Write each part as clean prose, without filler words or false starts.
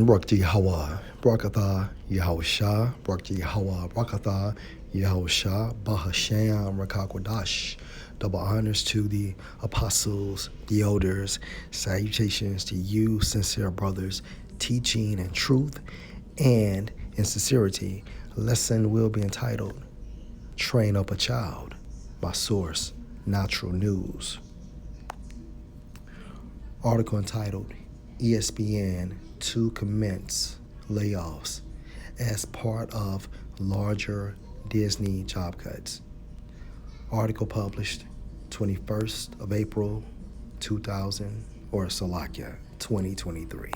Barak Yahweh, Barakatha Yahusha, Barak Yahweh, Barakatha Yahusha, Bahasham, Rakakwadash. Double honors to the apostles, the elders, salutations to you, sincere brothers, teaching in truth and in sincerity. Lesson will be entitled Train Up a Child by source, Natural News. Article entitled ESPN to commence layoffs as part of larger Disney job cuts. Article published 21st of April 2000 or Salakia 2023.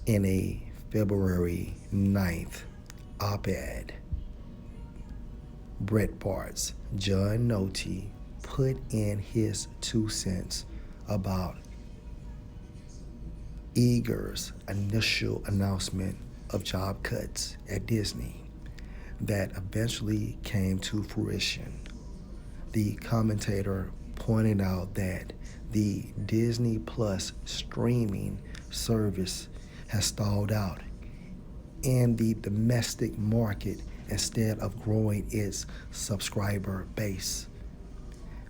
In a February 9th op-ed, Breitbart's John Nolte put in his 2 cents about Iger's initial announcement of job cuts at Disney that eventually came to fruition. The commentator pointed out that the Disney Plus streaming service has stalled out in the domestic market instead of growing its subscriber base.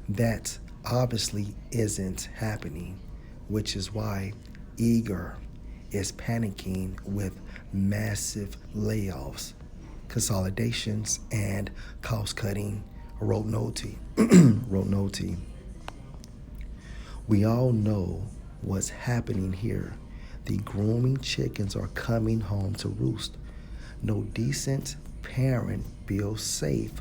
That obviously isn't happening, which is why Iger is panicking with massive layoffs, consolidations, and cost cutting, wrote Nolte. We all know what's happening here. The grooming chickens are coming home to roost. No decent parent feels safe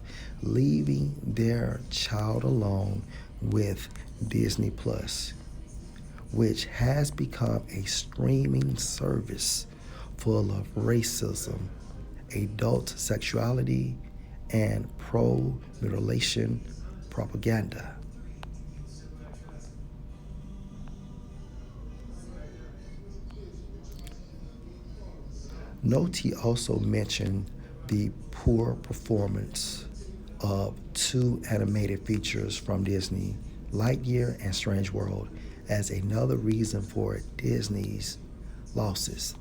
leaving their child alone with Disney Plus, which has become a streaming service full of racism, adult sexuality, and pro-mutilation propaganda. Nolte also mentioned the poor performance of 2 animated features from Disney, Lightyear and Strange World, as another reason for Disney's losses.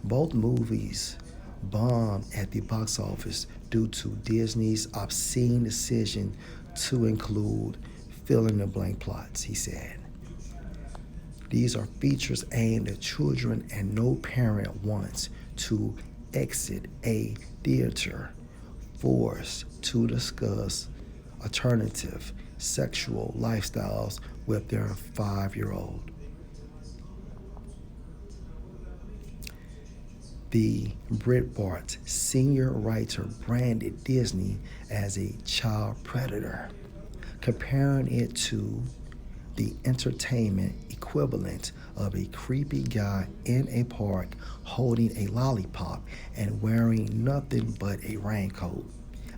Both movies bombed at the box office due to Disney's obscene decision to include fill-in-the-blank plots, he said. These are features aimed at children, and no parent wants to exit a theater forced to discuss alternative sexual lifestyles with their 5-year-old. The Breitbart senior writer branded Disney as a child predator, comparing it to the entertainment equivalent of a creepy guy in a park holding a lollipop and wearing nothing but a raincoat.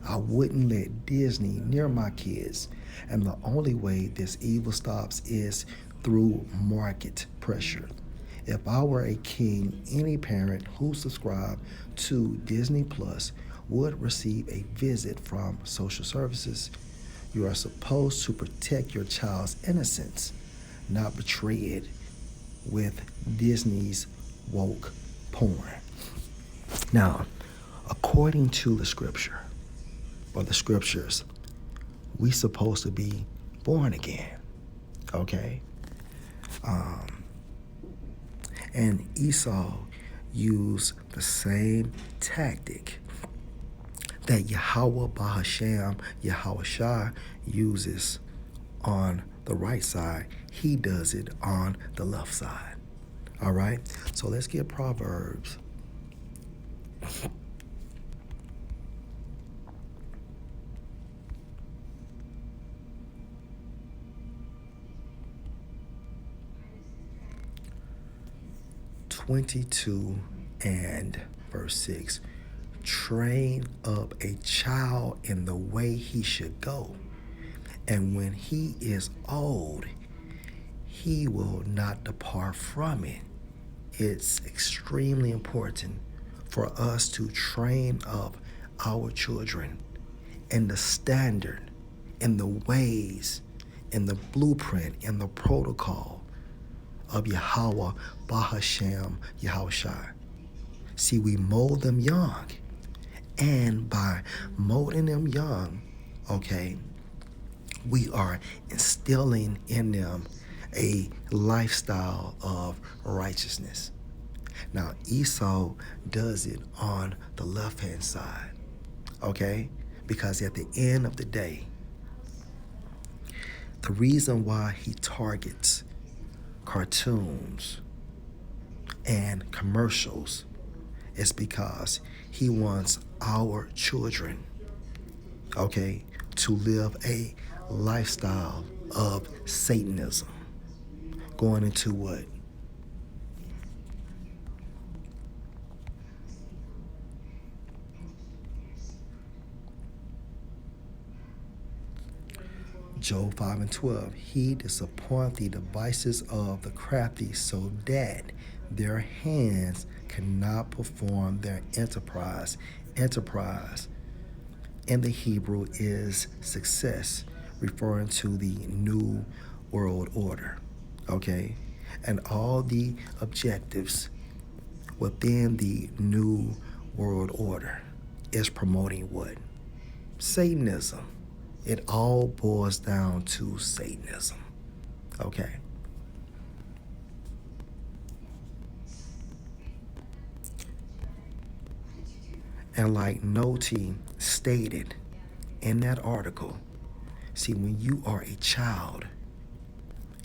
I wouldn't let Disney near my kids, and the only way this evil stops is through market pressure. If I were a king, any parent who subscribed to Disney Plus would receive a visit from social services. You are supposed to protect your child's innocence, not betray it with Disney's woke porn. Now, according to the scripture, or the scriptures, we supposed to be born again, okay? And Esau used the same tactic that Yahweh Bahasham, Yahushua uses on the right side. He does it on the left side. All right? So let's get Proverbs. (22) and verse 6. Train up a child in the way he should go, and when he is old, he will not depart from it. It's extremely important for us to train up our children in the standard in the ways, in the blueprint, in the protocol of Yahweh Bahashem Yahushai. See, we mold them young. And by molding them young, okay, we are instilling in them a lifestyle of righteousness. Now, Esau does it on the left-hand side, okay? Because at the end of the day, the reason why he targets cartoons and commercials is because he wants our children, okay, to live a lifestyle of Satanism. Going into what? Job 5:12. He disappoint the devices of the crafty so that their hands cannot perform their enterprise. Enterprise in the Hebrew is success, referring to the New World Order. Okay? And all the objectives within the New World Order is promoting what? Satanism. It all boils down to Satanism. Okay? And like Noti stated in that article, see, when you are a child,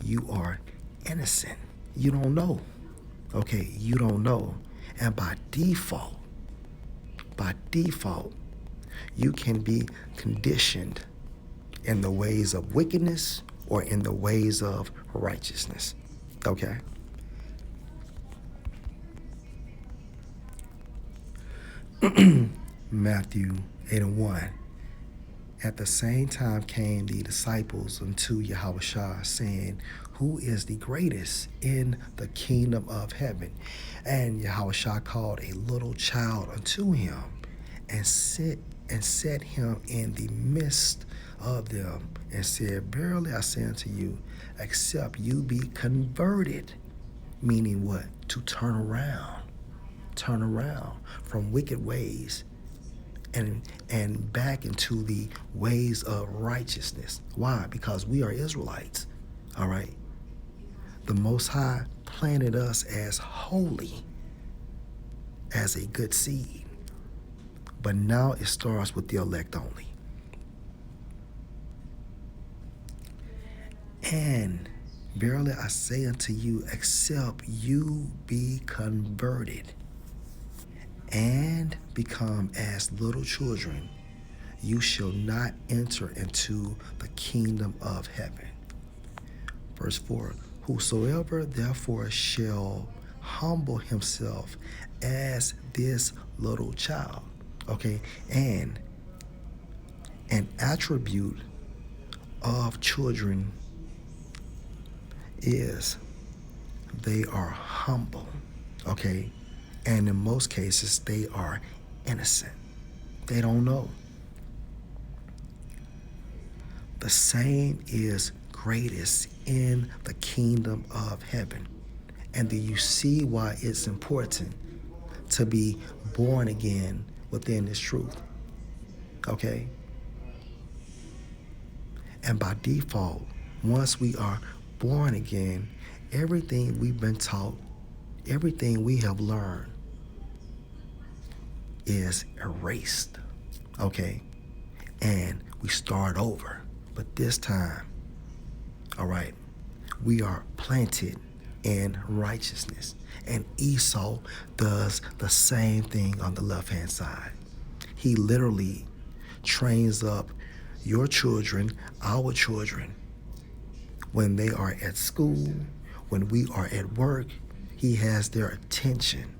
you are innocent. You don't know. Okay, you don't know. And by default, you can be conditioned in the ways of wickedness or in the ways of righteousness. Okay? Matthew 8:1. At the same time came the disciples unto Yahushua, saying, Who is the greatest in the kingdom of heaven? And Yahushua called a little child unto him, and set him in the midst of them, and said, Verily I say unto you, except you be converted, meaning what? To turn around from wicked ways and back into the ways of righteousness. Why? Because we are Israelites. All right. The Most High planted us as holy, as a good seed. But now it starts with the elect only. And verily I say unto you, except you be converted and become as little children, you shall not enter into the kingdom of heaven. Verse 4, whosoever therefore shall humble himself as this little child. Okay, and an attribute of children is they are humble. Okay, and in most cases, they are innocent. They don't know. The same is greatest in the kingdom of heaven. And do you see why it's important to be born again within this truth? Okay? And by default, once we are born again, everything we've been taught, everything we have learned is erased, okay? And we start over. But this time, all right, we are planted in righteousness. And Esau does the same thing on the left-hand side. He literally trains up your children, our children, when they are at school, when we are at work. He has their attention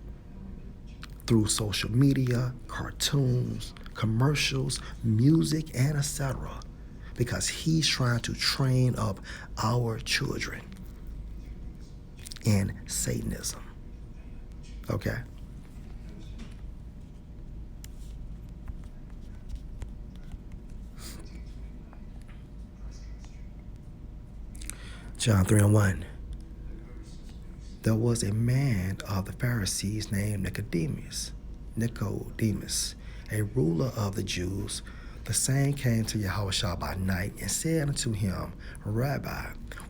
through social media, cartoons, commercials, music, and etc. Because he's trying to train up our children in Satanism. Okay? John 3 and 1. There was a man of the Pharisees named Nicodemus, a ruler of the Jews. The same came to Yahushua by night and said unto him, Rabbi,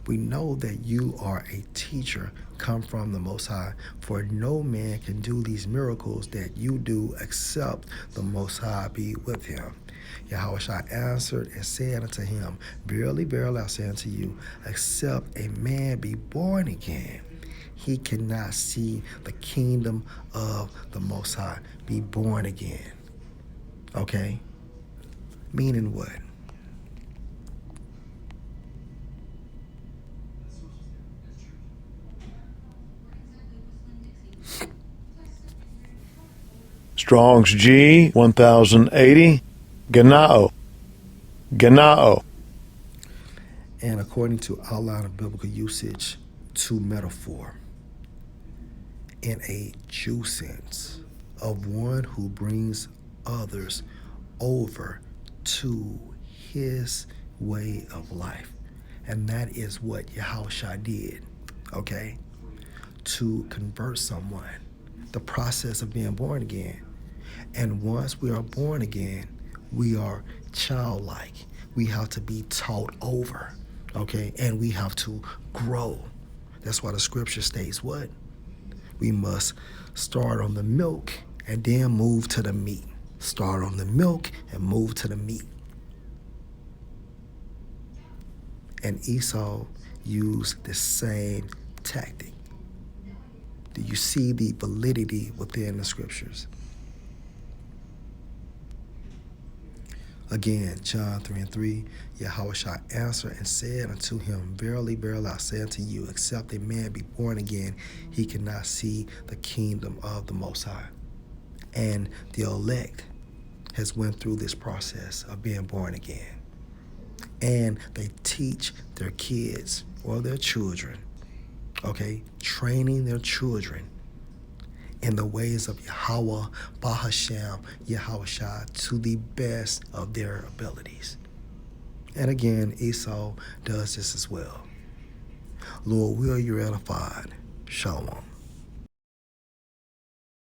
we know that you are a teacher come from the Most High, for no man can do these miracles that you do except the Most High be with him. Yahushua answered and said unto him, Verily, verily, I say unto you, except a man be born again, he cannot see the kingdom of the Most High. Be born again. Okay? Meaning what? Strong's G 1080. Ganao. Ganao. And according to outline of biblical usage, to metaphor in a Jew sense of one who brings others over to his way of life. And that is what Yahushua did, okay? To convert someone, the process of being born again. And once we are born again, we are childlike. We have to be taught over, okay? And we have to grow. That's why the scripture states what? We must start on the milk and then move to the meat. Start on the milk and move to the meat. And Esau used the same tactic. Do you see the validity within the scriptures? Again, John 3 and 3, Yahushua answered and said unto him, Verily, verily, I say unto you, except a man be born again, he cannot see the kingdom of the Most High. And the elect has went through this process of being born again. And they teach their kids or their children, okay, training their children in the ways of Yahweh, Bahashem, Yahushua to the best of their abilities. And again, Esau does this as well. Lord, will you edified. Shalom.